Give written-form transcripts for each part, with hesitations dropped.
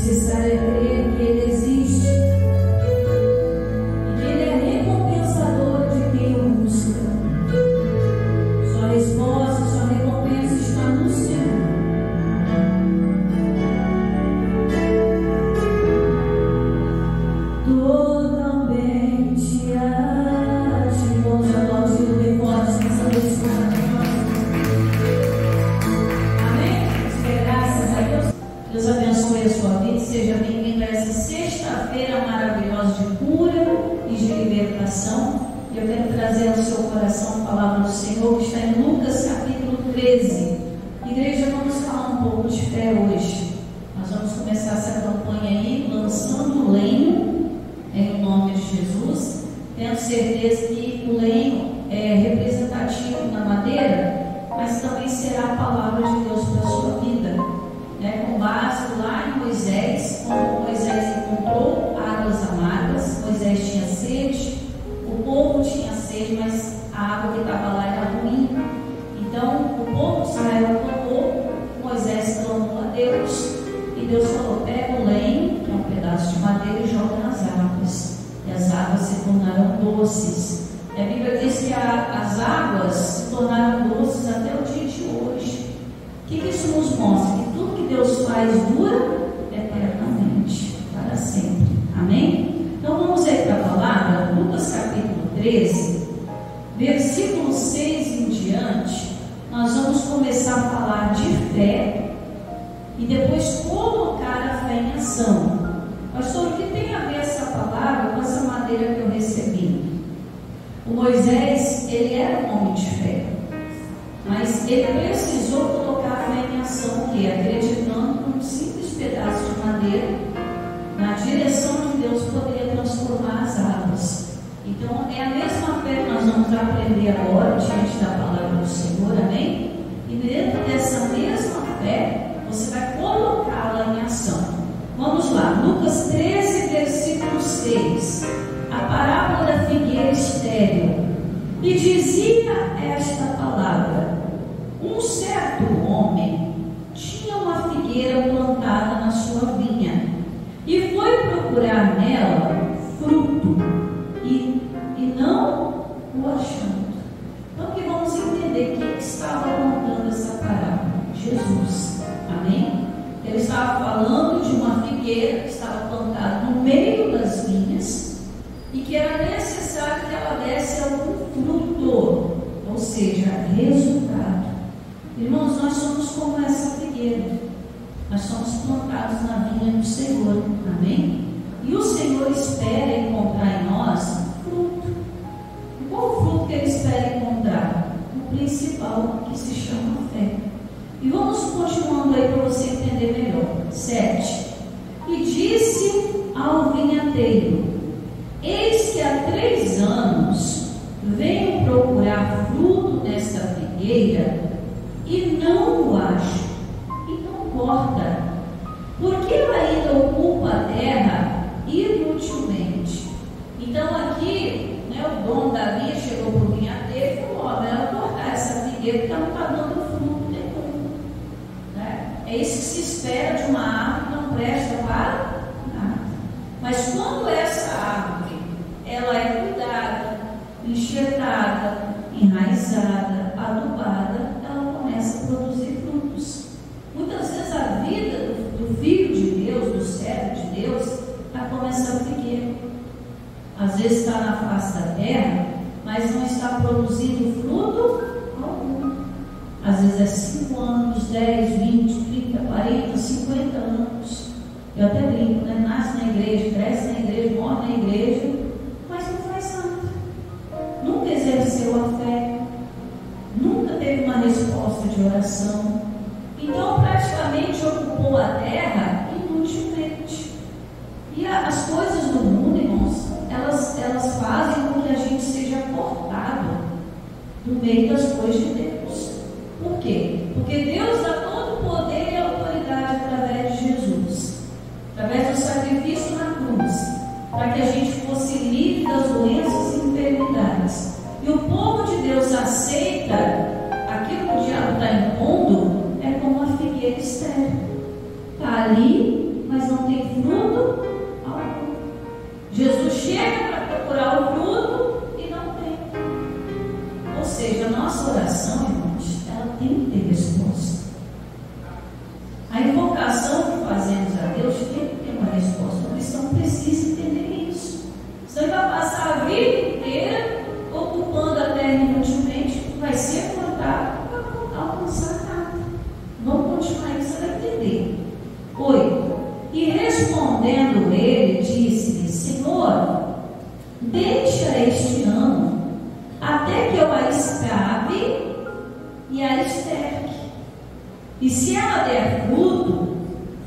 necessário é crer que Ele existe e que Ele é recompensador de quem o busca. Sua resposta, sua recompensa está no Senhor. Totalmente a Ti. Vamos aplaudir bem forte nessa vez. Amém? Graças a Deus. Deus abençoe a sua vida. Seja bem-vindo a essa sexta-feira maravilhosa de cura e de libertação. E eu quero trazer ao seu coração a palavra do Senhor que está em Lucas capítulo 13. Igreja, vamos falar um pouco de fé hoje. Nós vamos começar essa campanha aí lançando o lenho em nome de Jesus. Tenho certeza que o lenho é representativo na madeira, mas também será a palavra de Deus para a sua vida. Com base lá em Moisés, quando Moisés encontrou águas amargas, Moisés tinha sede, o povo tinha sede, mas a água que estava lá era ruim. Então o povo de Israel clamou, Moisés clamou a Deus, e Deus falou: pega o lenho, que é um pedaço de madeira, e joga nas águas, e as águas se tornaram doces. A Bíblia diz que as águas se tornaram doces até o dia de hoje. O que isso nos mostra? Que tudo que Deus faz dura eternamente, para sempre. Amém? Então vamos aí para a palavra, Lucas capítulo 13, versículo 6 em diante. Nós vamos começar a falar de fé e depois colocar a fé em ação. Pastor, o que tem a ver essa palavra com essa madeira que eu recebi? O Moisés, ele era um homem de fé, mas ele precisou colocar a fé em ação, que é acreditando que um simples pedaço de madeira, na direção de Deus, poderia transformar as águas. Então é a mesma fé que nós vamos aprender agora diante da palavra do Senhor, amém? E dentro dessa mesma fé, você vai colocá-la em ação. Vamos lá, Lucas 13, versículo 6. A parábola da figueira estéril. E dizia esta palavra: um certo homem tinha uma figueira plantada na sua vinha, e foi procurar nela fruto, e não o achando. Então que vamos entender quem estava contando essa parábola? Jesus. Amém? Ele estava falando de uma figueira que estava plantada no meio das vinhas e que era necessário que ela desse algum fruto, ou seja, resultado. Irmãos, nós somos como essa figueira. Nós somos plantados na vinha do Senhor. Amém? E o Senhor espera encontrar em nós fruto. E qual o fruto que Ele espera encontrar? O principal, que se chama fé. E vamos continuando aí para você entender melhor. 7. E disse ao vinhateiro: eis que há 3 anos venho procurar fruto nesta figueira e não o acho. Então corta, porque ela ainda ocupa a terra inutilmente. Então aqui, o dono da vinha chegou para o vinhateiro e falou: melhor cortar essa figueira porque ela não está dando fruto. É isso que se espera de uma árvore que não presta para nada. Mas quando essa árvore ela é cuidada, enxertada, enraizada, adubada, ela começa a produzir frutos. Muitas vezes a vida do Filho de Deus, do servo de Deus, está começando figueira. Às vezes está na face da terra, mas não está produzindo fruto algum. Às vezes é 5 anos, 10, 20, 30, 40, 50 anos. Eu até brinco, nasce na igreja, cresce na igreja, morre na igreja, mas não faz nada. Nunca exerceu a fé, nunca teve uma resposta de oração. Então praticamente ocupou a terra inutilmente. E as coisas do mundo, irmãos, elas fazem com que a gente seja cortado no meio das coisas de Deus. Por quê? Porque Deus dá todo o poder e autoridade através de Jesus, através do sacrifício na cruz, para que a gente fosse livre das doenças e enfermidades. E o povo de Deus aceita aquilo que o diabo está impondo, é como uma figueira estéril. Está ali, mas não tem Jesus chega para procurar o fruto e não tem. Ou seja, a nossa oração, irmãos, ela tem que ter resposta. A invocação que fazemos a Deus tem que ter uma resposta. O cristão precisa entender isso. Senão ele vai passar a vida inteira ocupando a terra inutilmente, vai ser cortado, não vai alcançar nada. Vamos continuar aí, você vai entender. 8. E respondendo ele, disse-lhe: Senhor, deixa este ano, até que eu a escave e a esterque. E se ela der fruto,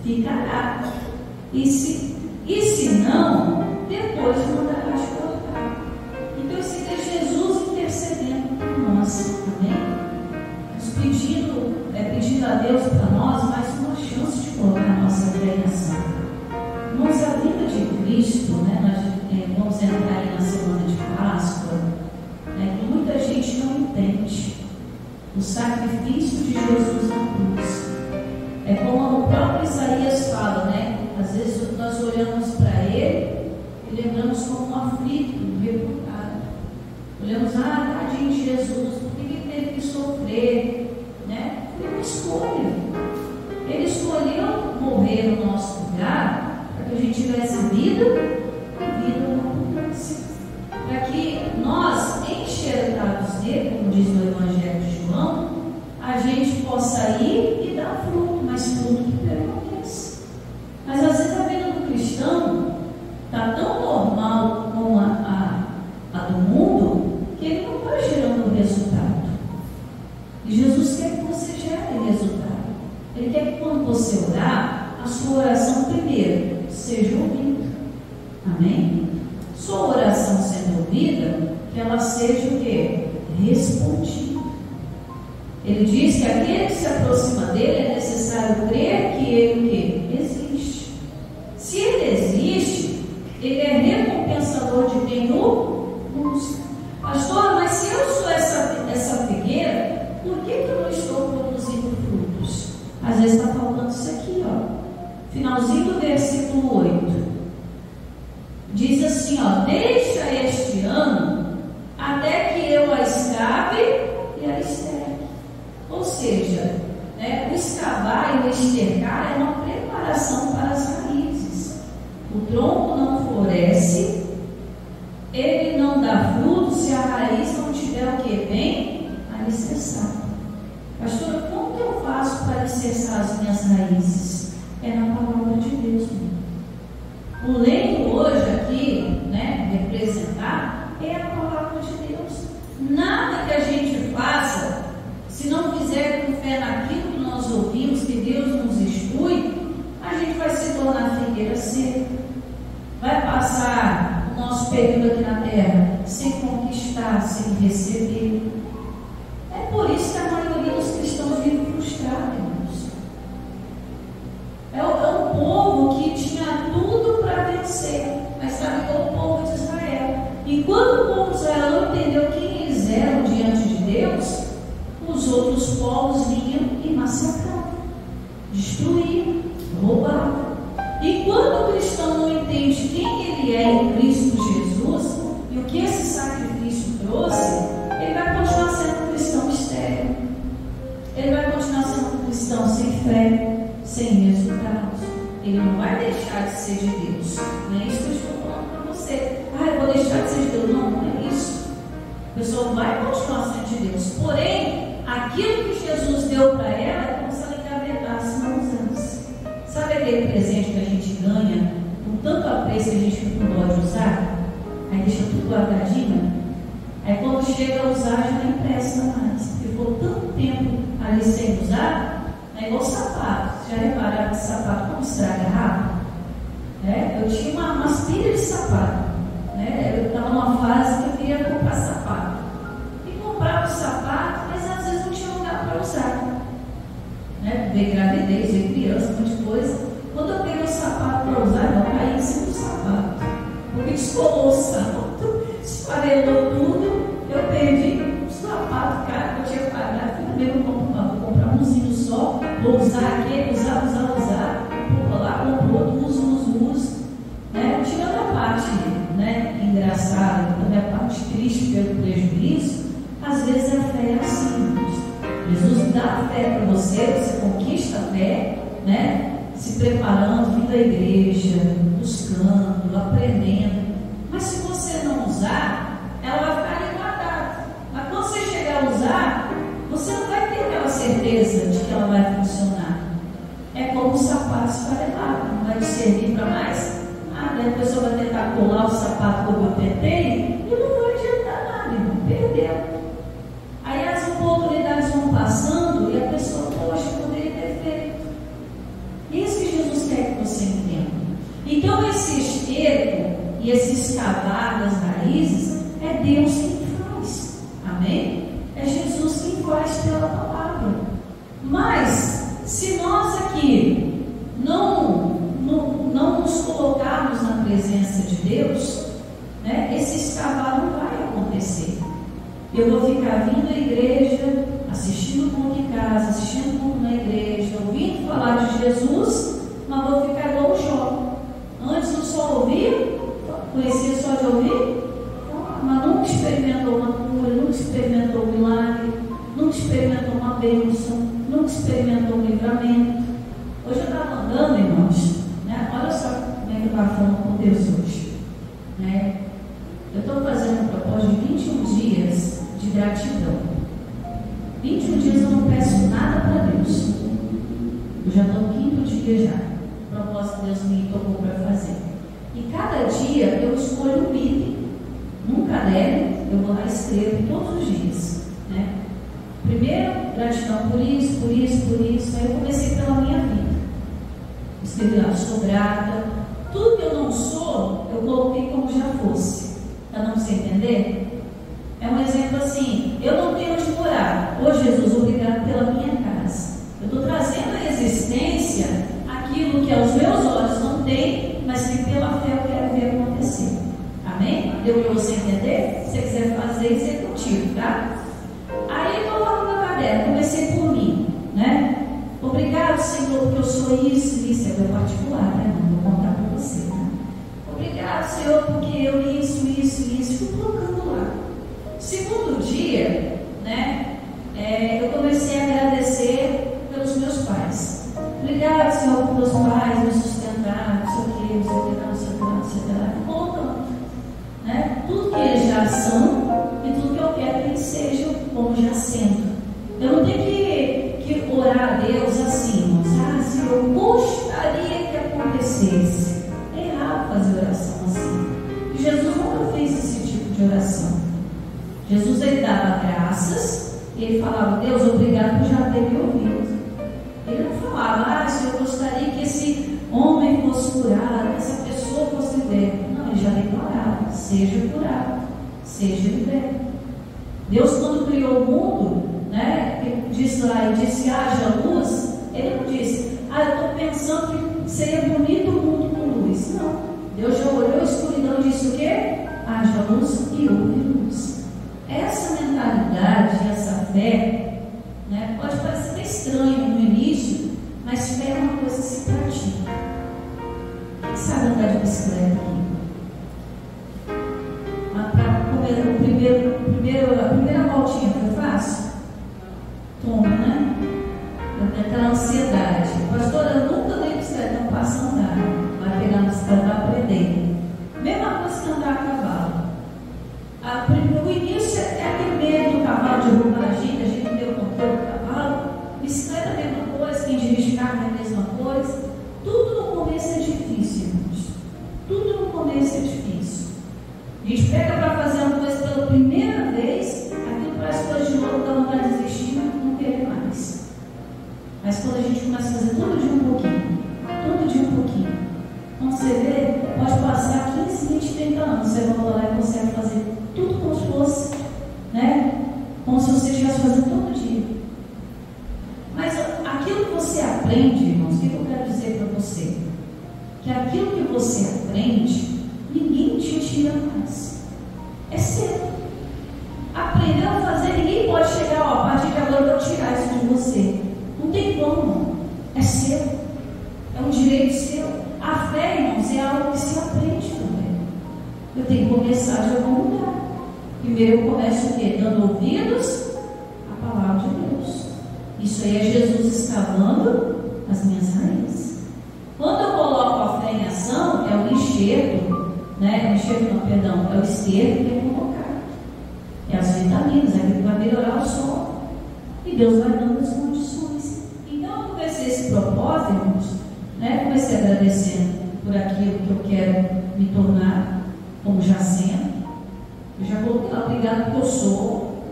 ficará. E se não, depois mandarás cortar. Então, esse é Jesus intercedendo por nós, amém? Nos pedindo a Deus para nós mais uma chance de colocar a nossa fé em ação. Irmãos, a vida de Cristo, né? Nós vamos entrar aí na semana de Páscoa, né? Que muita gente não entende o sacrifício de Jesus na cruz. É como o próprio Isaías fala, né? Às vezes nós olhamos para ele e lembramos como um aflito, um revoltado. Olhamos, tadinho de Jesus, por que ele teve que sofrer? Né? Foi uma escolha. Ele escolheu morrer no nosso lugar para que a gente tivesse vida e vida com abundância. Para que nós, enxertados dele, como diz o Evangelho de João, a gente possa ir e dar fruto, mas fruto que permanece. Mas às vezes a vida do cristão está tão normal como a do mundo, que ele não está gerando resultado. E Jesus quer que você gere resultado. Ele quer que quando você orar, a sua oração primeiro seja ouvida. Amém? Sua oração sendo ouvida, que ela seja o quê? Respondida. Ele diz que aquele que se aproxima dele é necessário crer que ele o quê? Existe. Se ele existe, ele é recompensador de quem o busca. Pastor, mas se eu sou essa figueira, por que eu não estou produzindo frutos? Às vezes está faltando isso aqui, ó. Finalzinho do versículo 8. Diz assim, ó: deixa este ano até que eu a escave e a esterque. Ou seja, né, o escavar e o estercar é uma preparação para as raízes. O tronco não floresce, ele não dá fruto se a raiz não tiver o que? Bem alicerçada. Pastora, como que eu faço para alicerçar as minhas raízes? É na palavra de Deus. O leito hoje aqui, né, representar, é a palavra de Deus. Nada que a gente faça, se não fizer com fé naquilo que nós ouvimos, que Deus nos instrui, a gente vai se tornar figueira seca. Vai passar o nosso período aqui na terra sem conquistar, sem receber. É por isso que a maioria dos cristãos vive frustrado, irmãos. É um povo que tinha tudo para vencer, mas sabe que é o povo de Israel. E quando o povo de Israel não entendeu quem eles eram diante de Deus, os outros povos vinham e massacravam, destruíam, roubavam. E quando o cristão não entende quem ele é em Cristo Jesus e o que esse sacrifício trouxe, ele vai continuar sendo um cristão estéril. Ele vai continuar sendo um cristão sem fé, sem resultados. Ele não vai deixar de ser de Deus. Não é isso que eu estou falando para você. Eu vou deixar de ser de Deus. Não, não é isso. A pessoa vai continuar sendo de Deus. Porém, aquilo que Jesus deu para ela é como se ela engavetasse na usança. Sabe aquele presente que a gente ganha com tanto apreço que a gente fica com dó de usar? Aí deixa tudo guardadinho. Aí quando chega a usar, já não empresta mais. Ficou tanto tempo ali sem usar. É igual sapato. Já repararam que sapato como estraga rápido? Eu tinha umas pilhas de sapato. Eu estava numa fase que eu queria comprar sapato. E comprava o sapato, mas às vezes não tinha lugar para usar. Veio gravidez, veio criança, um monte de coisa. Quando eu peguei o sapato para usar, eu caí em cima do sapato. Porque descolou o sapato, esfarelou tudo. Eu perdi o sapato, cara, que eu tinha pagado. Falei, vou comprar umzinho só, vou usar aquele, usar. Vou lá, comprou outro, uso. Tirando a parte triste pelo prejuízo, às vezes a fé é assim, irmãos. Jesus dá a fé para você, você conquista a fé, né? Se preparando, vindo à igreja, buscando, aprendendo. Mas se você não usar, ela vai ficar ali guardada. Mas quando você chegar a usar, você não vai ter aquela certeza de que ela vai funcionar. É como o sapato esfarelado, não vai te servir para mais nada. A pessoa vai tentar colar o sapato como eu tentei e não vai adiantar nada, irmão, perdeu. Aí as oportunidades vão passando e a pessoa, poxa, poderia ter feito. Isso que Jesus quer que você entenda. Então esse esterco e esse escavar das raízes é Deus quem faz. Amém? É Jesus quem faz pela palavra. Mas se nós aqui não nos colocarmos na presença de Deus, né, esse escavar não vai acontecer. Eu vou ficar vindo à igreja, assistindo culto em casa, assistindo culto na igreja, ouvindo falar de Jesus, mas vou ficar igual o Jó. Antes eu só ouvia, conhecia só de ouvir, mas nunca experimentou uma cura, nunca experimentou um milagre, nunca experimentou uma bênção, nunca experimentou um livramento. Hoje eu estava andando, irmãos, né? Olha só como é que eu estava falando com Deus hoje, né? Eu estou fazendo um propósito de 21 dias de gratidão. 21 dias eu não peço nada para Deus. Eu já estou no 5º dia já. O propósito que Deus me tocou para fazer. E cada dia eu escolho um item. Num caderno, eu vou lá e escrevo todos os dias, né? Primeiro, gratidão por isso, por isso, por isso. Aí eu comecei pela minha vida. Escrevi lá, sou grata. Tudo que eu não sou, eu coloquei como já fosse. Para não você entender? É um exemplo assim: eu não tenho onde morar. Ô Jesus, obrigado pela minha casa. Eu estou trazendo à existência aquilo que aos meus olhos não tem, mas que pela fé eu quero ver acontecer. Amém? Deu para você entender? Se você quiser fazer, isso é contigo, tá? Aí eu estou lá no meu caderno, comecei por mim, né? Obrigado, Senhor, porque eu sou isso, isso é meu particular, né? Não vou contar para você, né? Obrigado, Senhor, porque eu isso, fui colocando lá. Segundo dia, né? Eu comecei a agradecer pelos meus pais. Obrigado, Senhor, por meus pais me sustentaram, não sei o que, não sei o que, não sei o que, não sei o que, fui colocando, né? Tudo que eles já são e tudo que eu quero que eles sejam como já sendo. Eu não tenho que orar a Deus assim, se eu gostaria que acontecesse. É errado fazer oração assim. E Jesus nunca fez esse tipo de oração. Jesus, ele dava graças e ele falava: Deus, obrigado por já ter me ouvido. Ele não falava: se eu gostaria que esse homem fosse curado, que essa pessoa fosse liberta. Não, ele já declarava: seja curado, seja liberto. Deus, quando criou o mundo, né, ele disse lá, e disse: haja luz. Ele não disse: eu estou pensando que seria bonito o mundo com luz. Não, Deus já olhou a escuridão e disse o quê? Haja luz e houve luz. Essa mentalidade, essa fé, né, pode parecer até estranho no início, mas fé é uma coisa que se pratica. Quem sabe andar de bicicleta aqui? A primeira voltinha foi fácil? Toma, né? Aquela ansiedade. Pastora, eu nunca andei de bicicleta, não passa a andar. Vai pegar a bicicleta para aprender. Mesma coisa que andar a cavalo. O início é aquele medo do cavalo derrubar a gente não tem o controle do cavalo. Bicicleta é a mesma coisa, quem dirige carro é a mesma coisa. Tudo no começo é difícil, irmãos. Tudo no começo é difícil. A gente pega para fazer uma coisa pela primeira vez, aquilo parece coisa de novo, dá vontade de desistir, não querer mais. Mas quando a gente começa a fazer todo dia um pouquinho, quando você vê, pode passar 15, 20, 30 anos, você volta lá e consegue fazer tudo como se fosse, né? Como se você estivesse fazendo todo dia. Mas aquilo que você aprende, irmãos, o que eu quero dizer para você? Que aquilo que você aprende, ninguém te tira mais. É cedo. Aprendeu a fazer, ninguém pode chegar, a partir de agora eu vou tirar isso de você. Não tem como. É seu. É um direito seu. A fé, irmãos, é algo que se aprende também. Eu tenho que começar de algum lugar. Primeiro eu começo o quê? Dando ouvidos à palavra de Deus. Isso aí é Jesus escavando as minhas raízes. Quando eu coloco a fé em ação, é o enxerto, né? O enxerto não, perdão, é o esterco que é colocado. É as vitaminas, é que vai melhorar o solo. E Deus vai dando as condições. Então eu comecei esse propósito, irmãos, né? Comecei agradecendo por aquilo que eu quero me tornar como já sendo. Eu já coloquei lá, obrigado porque eu sou,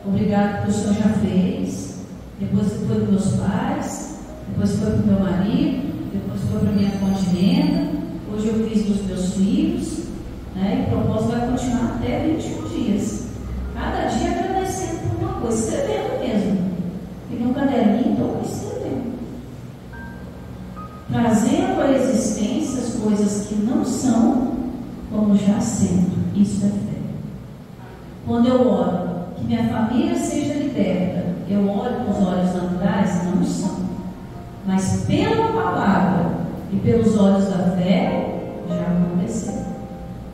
obrigado porque o Senhor já fez. Depois foi para meus pais, depois foi para o meu marido, depois foi para a minha fonte de renda, hoje eu fiz dos meus filhos, né? E o propósito vai continuar até 21 dias. Cada dia agradecendo por uma coisa, escrevendo mesmo. Peguei um caderninho e estou escrevendo. Trazendo à existência as coisas que não são como já sendo. Isso é fé. Quando eu oro que minha família seja liberta, eu olho com os olhos naturais, não são. Mas pela palavra e pelos olhos da fé, já aconteceu.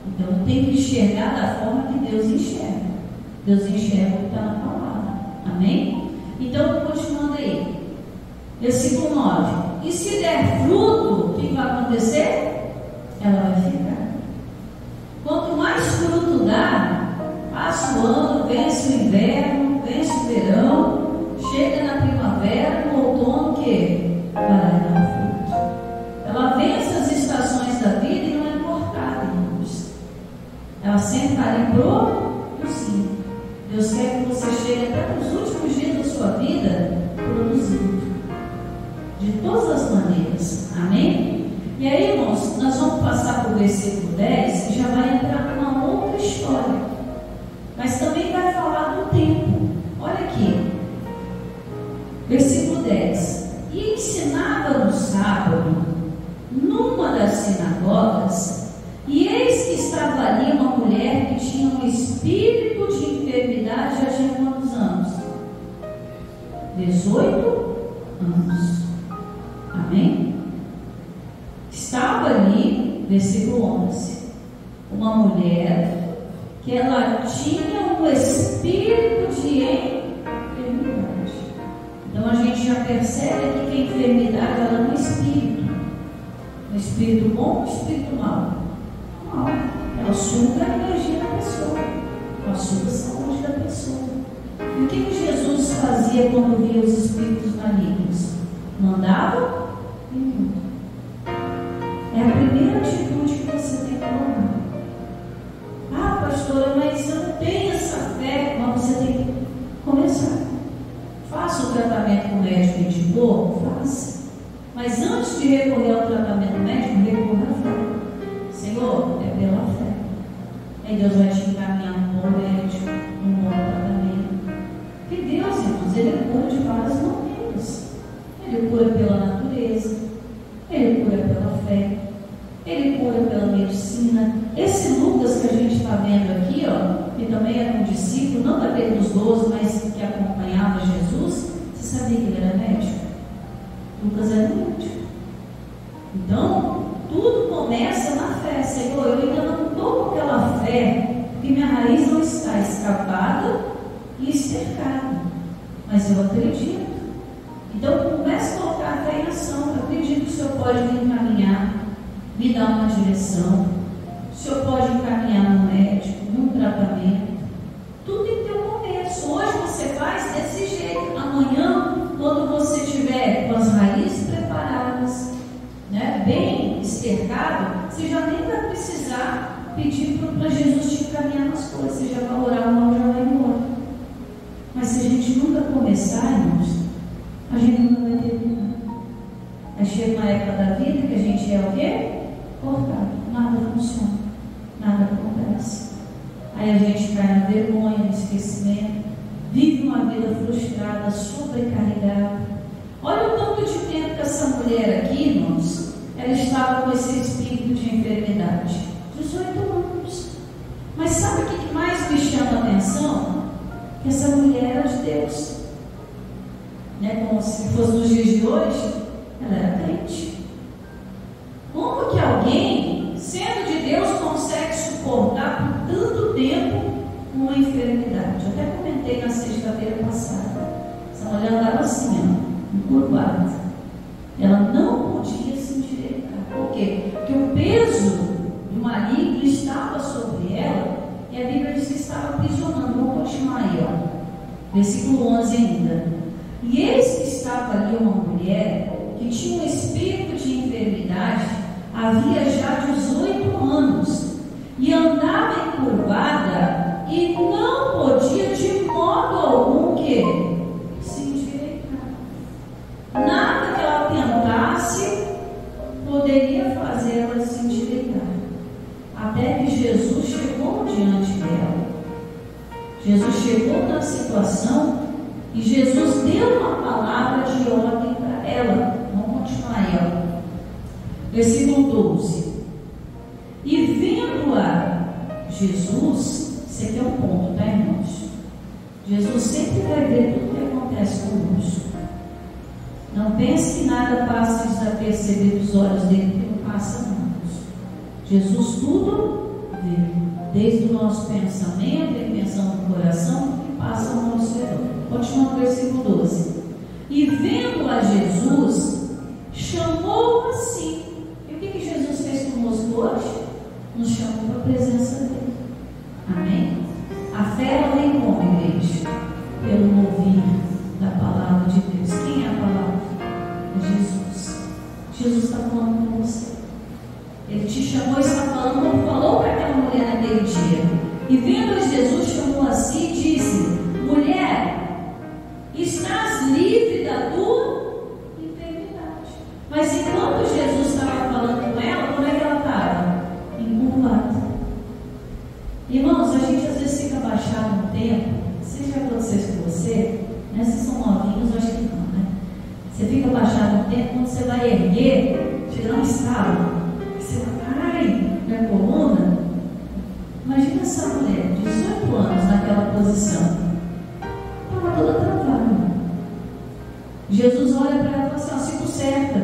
Então eu tenho que enxergar da forma que Deus enxerga. Deus enxerga o que está na palavra. Amém? Então, continuando aí. Versículo 9. E se der fruto, o que vai acontecer? Ela vai ficar. Quanto mais fruto dá, passa o ano, vence o inverno, vence o verão, chega na primavera, no outono, o quê? Vai dar fruto. Ela vence as estações da vida e não é cortada, irmãos. Ela sempre está ali produzindo. Deus quer que você chegue até nos últimos dias da sua vida produzindo. De todas as maneiras. Amém? E aí, irmãos, nós vamos passar para o versículo 10 e já vai entrar numa outra história. Mas também vai falar do tempo. Olha aqui. Versículo 10. E ensinava no sábado, numa das sinagogas, e eis que estava ali uma mulher que tinha um espírito de enfermidade já tinha quantos anos? 18 anos. Amém? Estava ali, versículo 11, uma mulher que ela tinha um espírito de enfermidade. Então a gente já percebe aqui que a enfermidade ela é um espírito. Um espírito bom ou um espírito mau? Mal. Ela suga a energia da pessoa. Ela suga a saúde da pessoa. E o que Jesus fazia quando via os espíritos malignos? Mandava? É a primeira atitude que você tem que tomar. Ah, pastora, mas eu não tenho essa fé. Mas você tem que começar. Faça o tratamento com o médico que indicou, faça. Mas antes de recorrer ao tratamento médico, recorra à fé. Senhor, é pela fé. Aí Deus vai te encaminhar um bom médico, um bom tratamento. Porque Deus, irmãos, Ele cura de várias maneiras. Ele cura pela natureza, Ele cura pela fé, Ele cura pela medicina. Esse Lucas que a gente está vendo aqui, ó, que também era um discípulo, não daquele dos 12, mas que acompanhava Jesus, você sabia que ele era médico? Lucas era médico. Então, tudo começa na fé. Senhor, eu ainda não estou com aquela fé, porque minha raiz não está escavada e estercada, mas eu acredito. Então, comece a colocar a fé em ação. Eu acredito que o Senhor pode me encaminhar, me dar uma direção. O Senhor pode encaminhar no médico, num tratamento. Tudo tem que ter um começo. Hoje você faz desse jeito. Amanhã, quando você estiver com as raízes preparadas, né, bem estercado, você já nem vai precisar pedir para Jesus te encaminhar nas coisas. Você já vai orar, o mal já vai embora. Mas se a gente nunca começar, irmãos, a gente nunca vai terminar. Aí chega uma época da vida que a gente é o quê? Cortado. Nada funciona. Nada acontece. Aí a gente cai na vergonha, no esquecimento, vive uma vida frustrada, sobrecarregada. Olha o tanto de tempo que essa mulher aqui, irmãos, ela estava com esse espírito de enfermidade. 18 anos. Mas sabe o que mais me chama a atenção? Que essa mulher era de Deus. Né? Como se fosse nos dias de hoje, ela era crente. Como que alguém, sendo de Deus, consegue suportar por tanto tempo uma enfermidade. Eu até comentei na sexta-feira passada. Essa mulher andava assim, ó, encurvada. Ela não podia se endireitar. Por quê? Porque o peso do maligno estava sobre ela e a Bíblia diz que estava aprisionando. Vamos continuar aí, ó. Versículo 11 ainda. E eis que estava ali uma mulher que tinha um espírito de enfermidade, havia já 18 anos, e andava encurvada, e não podia de modo algum que se endireitar. Nada que ela tentasse poderia fazer ela se endireitar. Até que Jesus chegou diante dela. Jesus chegou na situação e Jesus deu uma palavra de ordem para ela. Vamos continuar aí, ó. Versículo 12. E vendo-a Jesus, isso aqui é um ponto, tá, irmãos? Jesus sempre vai ver tudo o que acontece conosco. Não pense que nada passa desapercebido dos olhos dele, que não passa não. Jesus tudo vê, desde o nosso pensamento, a intenção do coração, que passa ao nosso redor. Continua no versículo 12. E vendo a Jesus, chamou assim. E o que Jesus fez conosco hoje? Nos chamou para a presença dele. Amém? A fé ela vem como, igreja? Pelo ouvir da palavra de Deus. Quem é a palavra? É Jesus. Jesus está falando com você. Ele te chamou e está falando como falou para aquela mulher naquele dia. E vendo Jesus, chamou assim e disse: mulher, estás livre da tua enfermidade. Mas enquanto Jesus estava falando com ela, como é que ela estava? Encurvada. Irmãos, a gente às vezes fica abaixado no tempo. Se já aconteceu isso com você, né? Vocês são novinhos, eu acho que não, né? Você fica abaixado no tempo, quando você vai erguer, te dá um estalo. Você vai, na coluna. Imagina essa mulher, 18 anos naquela posição. Estava toda travada. Jesus olha para ela e fala assim: ó, sinto certa.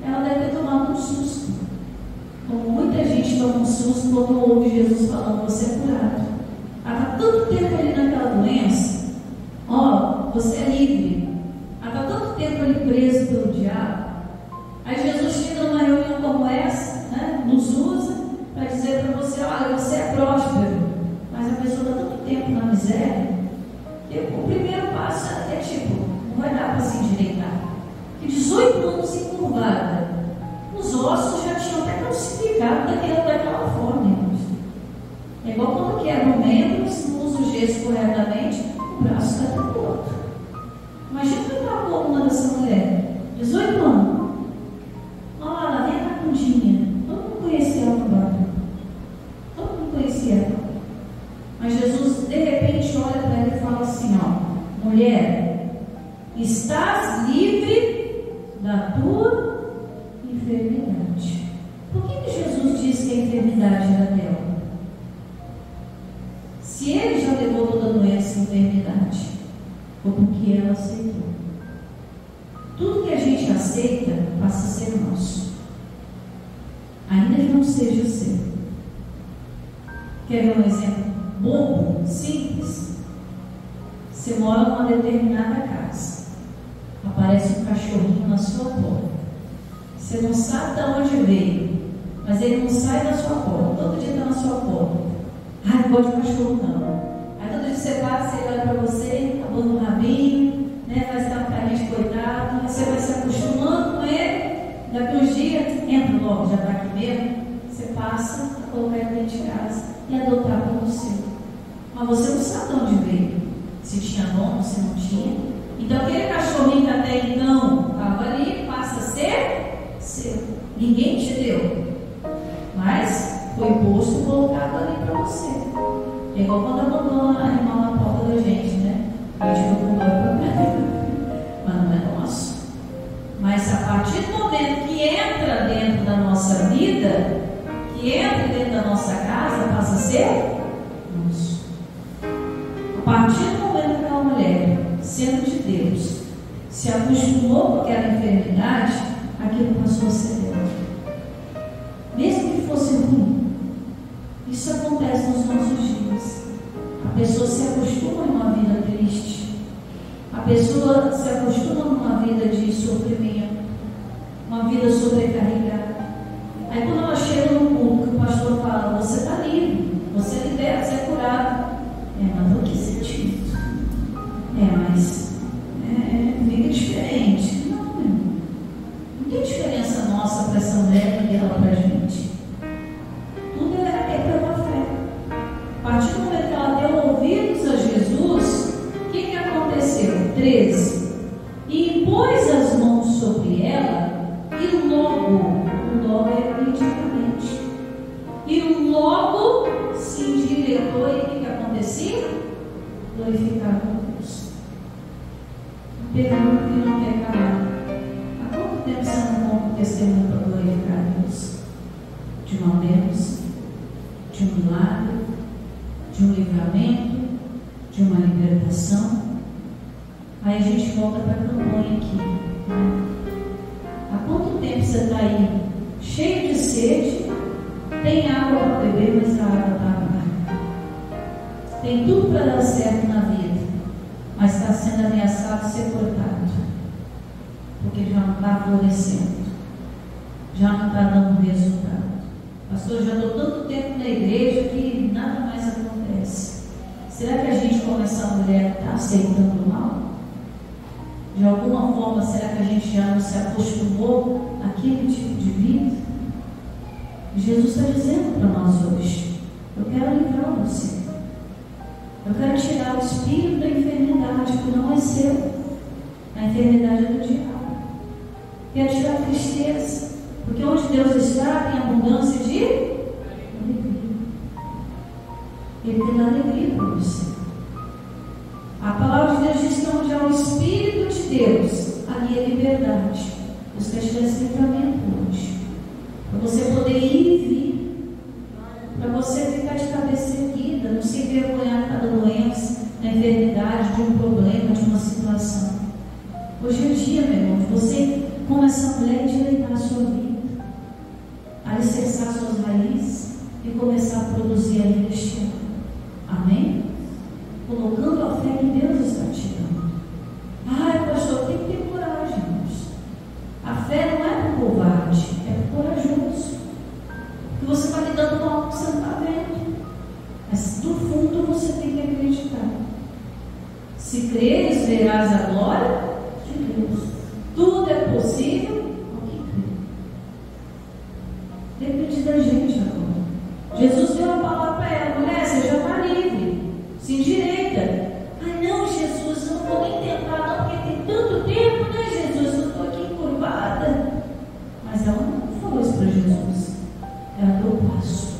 Ela deve ter tomado um susto. Como muita gente toma um susto quando ouve Jesus falando: você é curado. Ela está tanto tempo ali naquela doença. Ó, você é livre. Ela está tanto tempo ali preso pelo diabo. Aí Jesus chega numa reunião como essa, né, nos usa para dizer para você: olha, você é próspero, mas a pessoa está tanto tempo na miséria, que o primeiro passo é tipo, não vai dar para se endireitar. Que 18 anos encurvada, os ossos já tinham até calcificado daquela forma. É igual quando quebra um membro, se não usa o gesso corretamente, o braço está até do outro. Imagina que está a coluna dessa mulher, 18 anos. Olha lá, ela vem a Cacundinha. Todo mundo conhecia ela no bairro. Todo mundo conhecia ela. Mas Jesus, de repente, olha para ela e fala assim: ó, mulher, estás livre da tua enfermidade. Por que Jesus disse que a enfermidade era dela? Se ele já levou toda a doença e enfermidade, foi porque ela aceitou. Tudo que a gente aceita passa a ser nosso, ainda que não seja seu. Quer ver um exemplo bobo, simples? Você mora numa determinada casa, aparece um cachorrinho na sua porta. Você não sabe de onde veio, mas ele não sai da sua porta. Todo dia está na sua porta. Ai, não gosto de cachorro não. Aí todo dia você passa, ele olha para você, abana o rabinho, né? Faz aquela carinha de coitado. Você vai se acostumando com ele. Daqui uns dias, entra logo, já está aqui mesmo. Você passa a colocar ele dentro de casa e adotar como seu. Mas você não sabe de onde veio. Se tinha dono, se não tinha. Então aquele cachorrinho que até então estava ali, passa a ser seu. Ninguém te deu, mas foi posto e colocado ali para você. É igual quando abandona animal na porta da gente, né? A gente não dói para mas não é nosso. Mas a partir do momento que entra dentro da nossa vida, que entra dentro da nossa casa, passa a ser nosso. A partir do momento que aquela mulher, sendo de Deus, se acostumou com aquela enfermidade, aquilo passou a ser dela. Mesmo que fosse ruim. Isso acontece nos nossos dias. pessoa se acostuma numa vida de sofrimento, uma vida sobrecarregada. Aí quando ela chega no culto, o pastor fala: você está livre, você é liberto, você é curado. Mas o que sentido? Mas fica diferente. Não tem diferença nossa para essa mulher e dela para a gente. Tudo é pela fé. A partir do momento que ela deu ouvidos a Jesus, o que aconteceu? 13. E pôs as mãos sobre ela, e logo é imediatamente. E logo se endireitou, e o que acontecia? Glorificava a Deus. Pergunta que não quer calar. Há quanto tempo você não conta o testemunho para glorificar a Deus? De uma bênção, de um milagre, de um livramento, de uma libertação. Aí a gente volta para a campanha aqui, né? Há quanto tempo você está aí cheio de sede, tem água para beber, mas a água está amarga? Tem tudo para dar certo na vida, mas está sendo ameaçado de ser cortado, porque já não está florescendo, já não está dando resultado. Pastor, já estou tanto tempo na igreja que nada mais acontece. Será que a gente, como essa mulher, está aceitando o mal? De alguma forma, será que a gente já não se acostumou àquele tipo de vida? Jesus está dizendo para nós hoje: eu quero livrar você. Eu quero tirar o espírito da enfermidade, que não é seu. A enfermidade é do diabo. Quero tirar a tristeza, porque onde Deus está tem abundância de alegria. Ele tem alegria para você. A palavra de Deus diz que onde há o Espírito de Deus, ali é liberdade. Você quer tirar esse livramento hoje, para você poder ir e vir, para você ficar de cabeça erguida, não se envergonhar cada doença, da enfermidade, de um problema, de uma situação. Hoje é dia, meu irmão, de você, como essa mulher, endireitar a sua vida, alicerçar suas raízes e começar a produzir ainda este ano. Amém? Colocando a fé que Deus está te dando. Pastor, tem que ter coragem, irmãos. A fé não é para o covarde, é para o corajoso. Porque você está lidando com algo que você não está vendo, mas do fundo você tem que acreditar. Se creres, verás a glória de Deus. Tudo é possível ao que crê. Depende da gente agora. Jesus deu a palavra para ela: mulher, você já está livre, se endireita. Não, Jesus, eu não vou nem tentar não, porque tem tanto tempo, né, Jesus? Eu estou aqui encurvada. Mas ela não falou isso para Jesus. Ela deu o passo.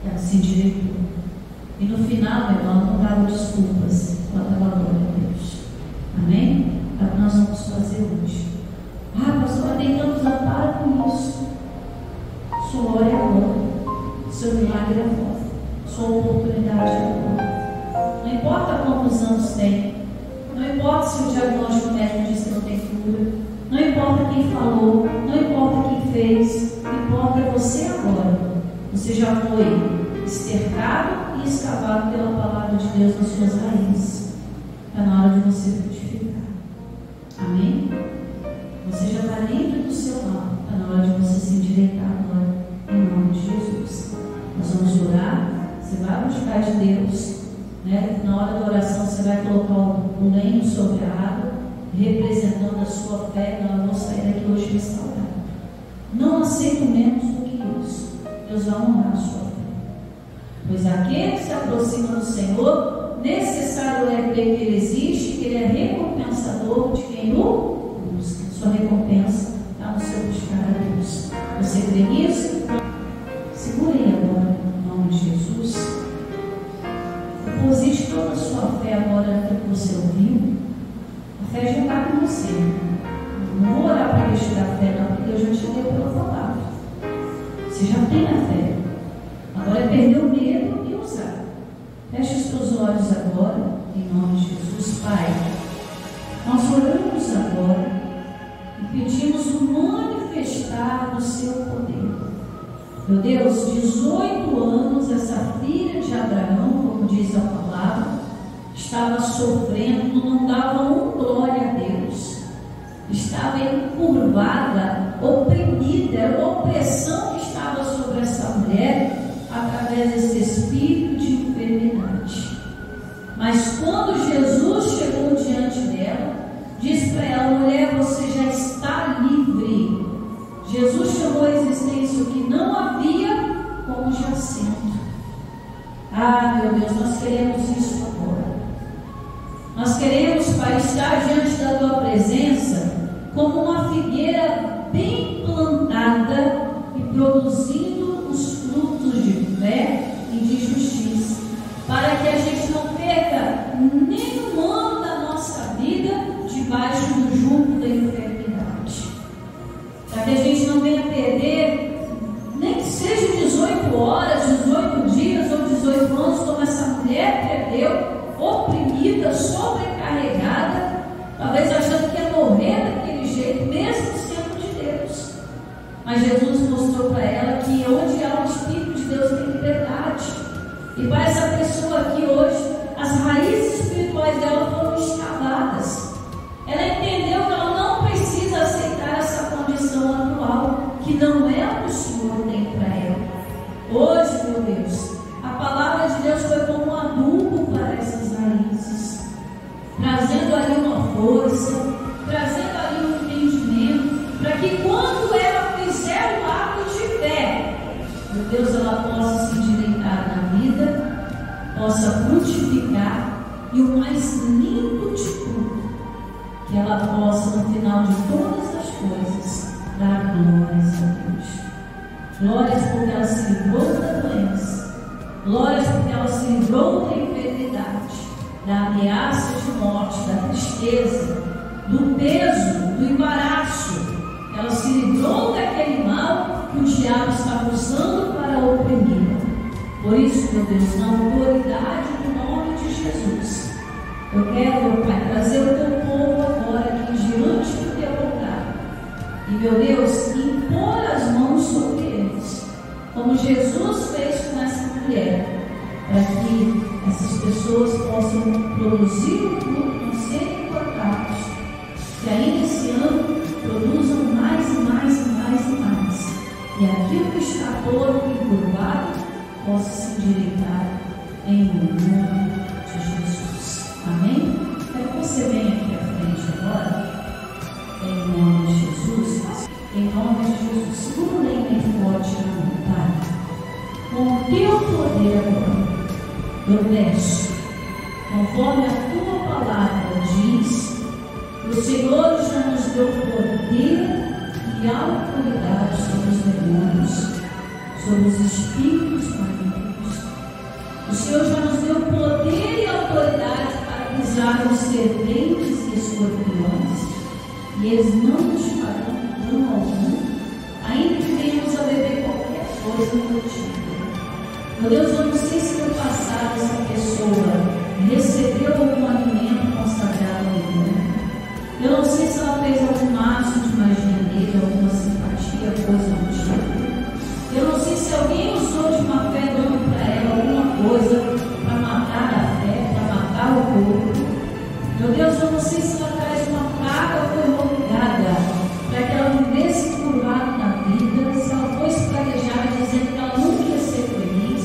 Ela se endireitou. E no final, meu irmão, não dava desculpas. Ela dava glória a Deus. Amém? É o que nós vamos fazer hoje. Pastor, mas tem tantos anos. Para com isso. Sua hora é agora. Seu milagre é agora. Sua oportunidade é agora. Não importa quantos anos tem, não importa se o diagnóstico médico diz que não tem cura, não importa quem falou, não importa quem fez, importa você agora. Você já foi estercado e escavado pela palavra de Deus nas suas raízes. Está na hora de você frutificar. Amém? Você já está livre do seu mal. Está na hora de você se endireitar agora, em nome de Jesus. Nós vamos orar. Você vai buscar de Deus. Na hora da oração você vai colocar o lenho sobre a água, representando a sua fé. Não, eu vou sair daqui hoje restaurado. Não aceito menos do que isso. Deus vai honrar a sua fé. Pois aquele que se aproxima do Senhor, necessário é crer que Ele existe, que Ele é recompensador de quem o busca. Sua recompensa está no seu buscar a Deus. Você crê nisso? Segure aí agora, em nome de Jesus. Deposite toda a sua fé agora no que você ouviu. A fé já está com você. Não vou orar para ele tirar a fé, não, porque eu já te dei pela palavra. Você já tem a fé. Agora é perder o medo e usar. Feche os teus olhos agora, em nome de Jesus. Pai, nós oramos agora e pedimos o manifestar do seu poder. Meu Deus, 18 anos, essa filha de Abraão, como diz a palavra, estava sofrendo, não dava glória a Deus, estava encurvada, oprimida, era uma opressão que estava sobre essa mulher através desse espírito de enfermidade. Mas quando Jesus chegou diante dela, disse para ela: mulher, você já está livre. Jesus chamou a existência o que não havia como já sendo. Ah, meu Deus, nós queremos isso agora. Nós queremos, Pai, estar diante da Tua presença como uma figueira bem plantada e produzindo os frutos de fé e de justiça, para que a gente não perca nenhum ano da nossa vida debaixo do jugo da enfermidade, para que a gente não venha perder, nem que seja 18 horas, 18 dias ou 18 anos, como essa mulher perdeu, oprimida, sobrecarregada, talvez achando que ia morrer daquele jeito, mesmo sendo de Deus. Mas Jesus mostrou para ela que onde há o Espírito de Deus tem liberdade. E para essa pessoa aqui hoje, as raízes espirituais dela foram escavadas. Ela entendeu que ela não precisa aceitar essa condição atual, que não é o que o Senhor tem para ela. Hoje, meu Deus, a palavra de Deus foi como um adubo para essas raízes, trazendo ali uma força, trazendo ali um entendimento, para que quando ela fizer o ato de fé, meu Deus, ela possa se endireitar na vida, possa frutificar, e o mais lindo de tudo, que ela possa, no final de todas as coisas, dar glórias a Deus. Glórias porque ela se livrou da doença, glórias porque ela se livrou da enfermidade, da ameaça de morte, da tristeza, do peso, do embaraço. Ela se livrou daquele mal que o diabo estava usando para oprimir. Por isso, meu Deus, na autoridade do nome de Jesus, eu quero, meu Pai, trazer o teu povo agora aqui diante do teu altar. E, meu Deus, impor as mãos sobre eles, como Jesus fez com essa mulher, para que essas pessoas possam produzir o fruto, não serem cortados, que ainda esse ano produzam mais e mais e mais e mais, e aquilo que está torto e curvado possa se endireitar em nome de Jesus. Amém? Quero que você venha aqui à frente agora, em nome de Jesus. Em nome de Jesus, segura bem forte na mão, Pai. Com o teu poder agora, eu peço, conforme a tua palavra diz, o Senhor já nos deu poder e autoridade sobre os demônios, sobre os espíritos malignos. O Senhor já nos deu poder e autoridade para pisar os serpentes e escorpiões, e eles não nos farão dano algum, ainda que venhamos a beber qualquer coisa nutritiva. Meu Deus, eu não sei se no passado essa pessoa recebeu algum alimento consagrado ao demônio. Eu não sei se ela fez algum ato de magia nele, alguma simpatia, coisa do tipo. Eu não sei se alguém usou de uma fé dando para ela alguma coisa para matar a fé, para matar o corpo. Meu Deus, eu não sei se ela traz uma praga ou foi obrigada para que ela vivesse curvada na vida, se ela foi escravejada dizendo que ela nunca ia ser feliz.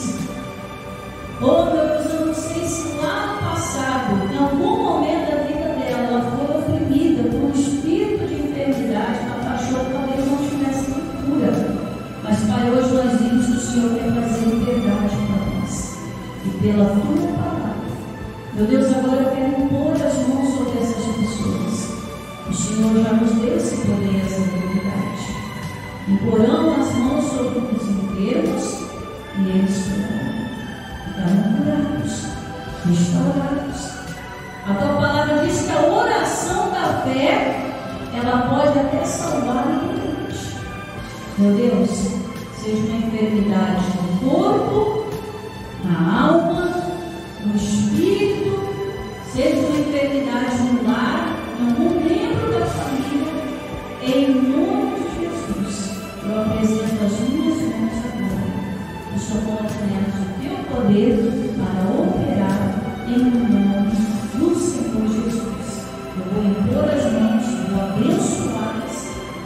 Oh, meu Deus, eu não sei se lá no passado, em algum momento da vida dela, ela foi oprimida por um espírito de enfermidade, ela achou que talvez não tivesse cura. Mas, Pai, hoje nós vimos que o Senhor quer trazer liberdade para nós. E pela tua palavra, meu Deus, agora eu quero impor as mãos sobre essas pessoas. O Senhor já nos deu esse poder e essa autoridade. Imporão as mãos sobre os enfermos e eles ficarão curados, restaurados. A tua palavra diz que a oração da fé, ela pode até salvar o doente. Meu Deus, seja uma enfermidade no corpo, na alma, no espírito, seja uma enfermidade no lar, em algum membro da família, em nome de Jesus, eu apresento as minhas mãos agora. Eu sou confiante no teu poder para operar em nome de Jesus. Eu vou impor as mãos, vou abençoá-las,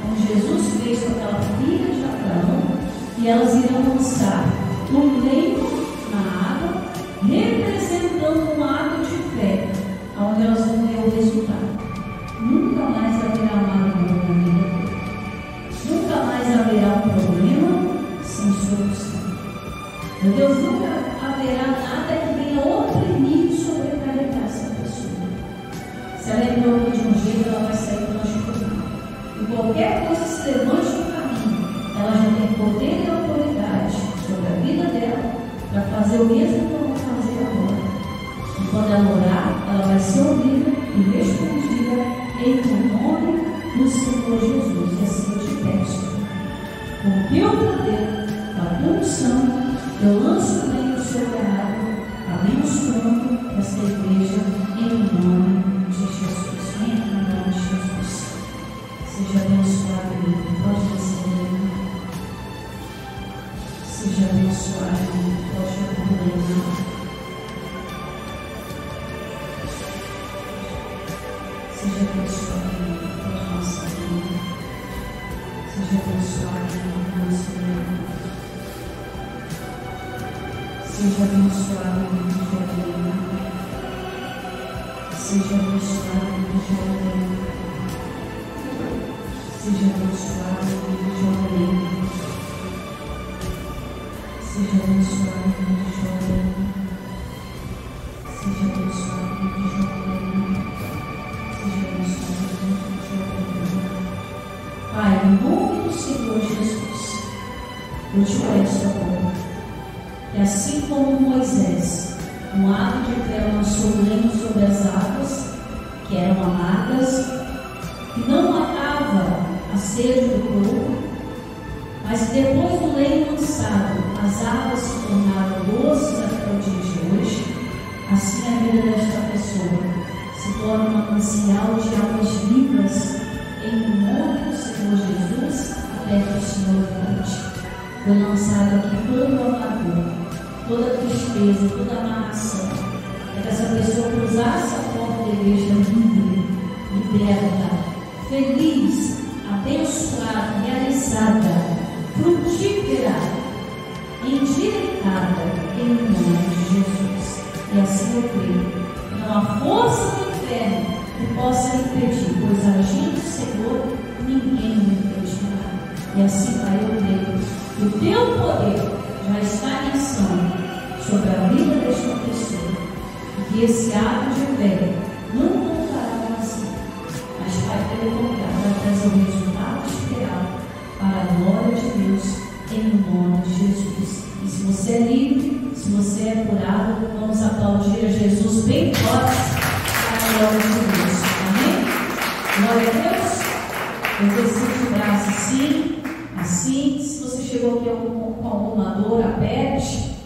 como Jesus fez com aquela filha de Abraão, e elas irão lançar um leito na água, representando um ato de fé, onde elas vão ver o resultado. Nunca mais haverá mágoa na vida dele. Nunca mais haverá um problema sem solução. Meu Deus, nunca haverá nada que venha oprimir e sobrecarregar essa pessoa. Se ela entrou aqui de um jeito, ela vai sair transformada. E qualquer coisa que se levante no caminho, ela já tem poder e autoridade sobre a vida dela para fazer o mesmo que ela vai fazer agora. E quando ela orar, ela vai ser ouvida e respondida em nome do Senhor Jesus. E assim eu te peço, com o teu poder, com a tua unção, eu lanço bem sobre a água, abençoando esta igreja em nome de Jesus. Em nome de Jesus. Seja abençoado, querido. Pode receber. Seja abençoado, pode acompanhar. Seja abençoado, pode nossa vida. Seja abençoado, nossa vida. Seja abençoado, Jorge. Seja abençoado, Jorge. Seja abençoado, Jorge. Seja abençoado, Jorge. Seja abençoado, Jorge. Seja abençoado, Jorge. Pai, em nome do Senhor Jesus, eu te peço agora, que assim como Moisés, um ato de fé, lançou o lenho sobre as águas, que eram amargas, que não matava a sede do corpo, mas que depois do lenho lançado, as águas se tornaram doces até o dia de hoje, assim a vida desta pessoa se torna um manancial de águas vivas, em nome do Senhor Jesus, até que o Senhor volte. Foi lançado aqui todo o amargor, toda a tristeza, toda a amarração, é que essa pessoa cruzasse a porta da igreja livre, liberta, feliz, abençoada, realizada, frutífera, endireitada, em nome de Jesus. E assim eu creio. Não há força do inferno que possa impedir, pois agindo o Senhor, ninguém me impedirá. E assim, Pai, eu creio que o teu poder já está em ação sobre a vida desta pessoa, e que esse ato de fé não voltará vazio, mas vai, pelo contrário, vai trazer o resultado esperado para a glória de Deus, em nome de Jesus. E se você é livre, se você é curado, vamos aplaudir a Jesus bem forte para a glória de Deus. Amém? Glória a Deus. Exercício de braço assim. Se você chegou aqui com alguma dor, aperte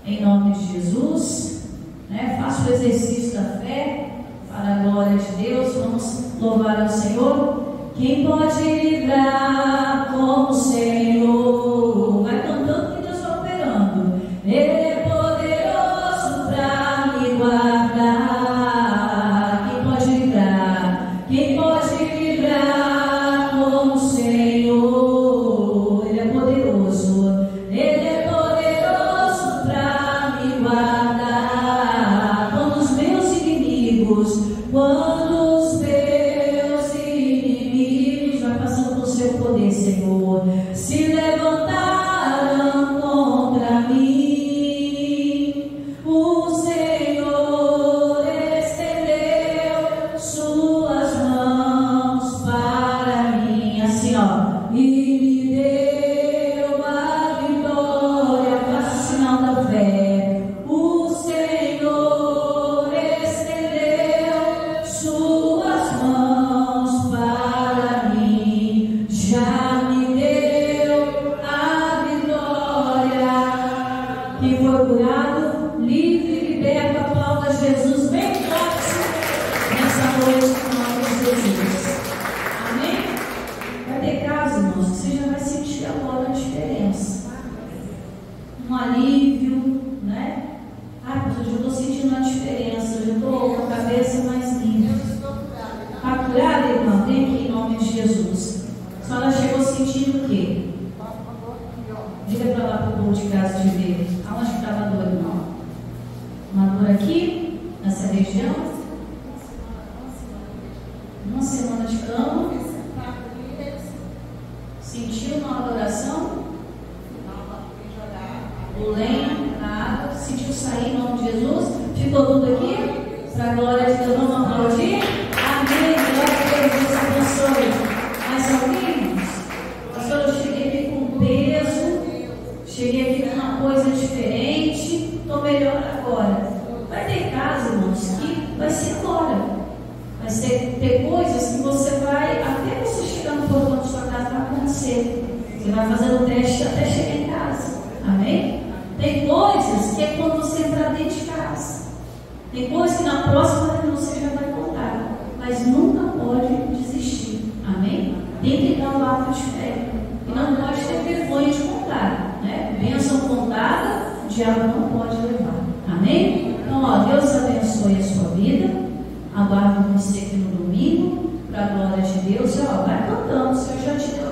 em nome de Jesus, né? Faça o exercício da fé para a glória de Deus. Vamos louvar ao Senhor. Quem pode livrar como o Senhor? Vai cantando que Deus está operando. Ele é poderoso para me guardar. Quem pode livrar? Quem pode livrar como o Senhor? Ele é poderoso. Ele é poderoso para me guardar. Quando os meus inimigos, quando os meus inimigos, vai passando o seu poder, Senhor, se levantaram contra mim, o Senhor estendeu suas mãos para mim, assim ó, e me deu a vitória. Faça o sinal da fé. O Senhor estendeu suas mãos para mim, já me deu a vitória. Quem foi curado, livre, liberto, aplauda Jesus bem forte nessa noite, em nome de Jesus. Amém? Vai ter caso, irmãos, que você já vai sentir agora a diferença. Um alívio, né? Ai, pastor, eu já estou sentindo a diferença, eu já estou com a cabeça mais livre. Jesus. A senhora chegou sentindo o quê? Diga para lá para o povo de casa de ver. Aonde que estava a dor, irmão? Uma dor aqui, nessa região? Uma semana de cama. Sentiu na adoração? O lenho, a água. Sentiu sair em nome de Jesus? Ficou tudo aqui? Para a glória de Deus, vamos aplaudir? Amém. Glória a Deus, Deus abençoe. Mais alguém, irmãos? Pastor, eu cheguei aqui com peso. Cheguei aqui com uma coisa diferente. Estou melhor agora. Vai ter casos, irmãos, que vai ser agora. Vai ter coisas que você vai, até você chegar no portão de sua casa, vai acontecer. Você vai fazendo o teste até chegar em casa. Amém? Tem coisas que é quando você entrar dentro de casa. Tem coisas que na próxima você já vai contar. Mas nunca pode desistir. Amém? Tem que dar um ato de fé. E não pode ter vergonha de contar. Né? Bênção contada, o diabo não pode levar. Amém? Então, ó, Deus abençoe a sua vida. Aguardo você aqui no domingo, para a glória de Deus. E ó, vai cantando. O Senhor já te deu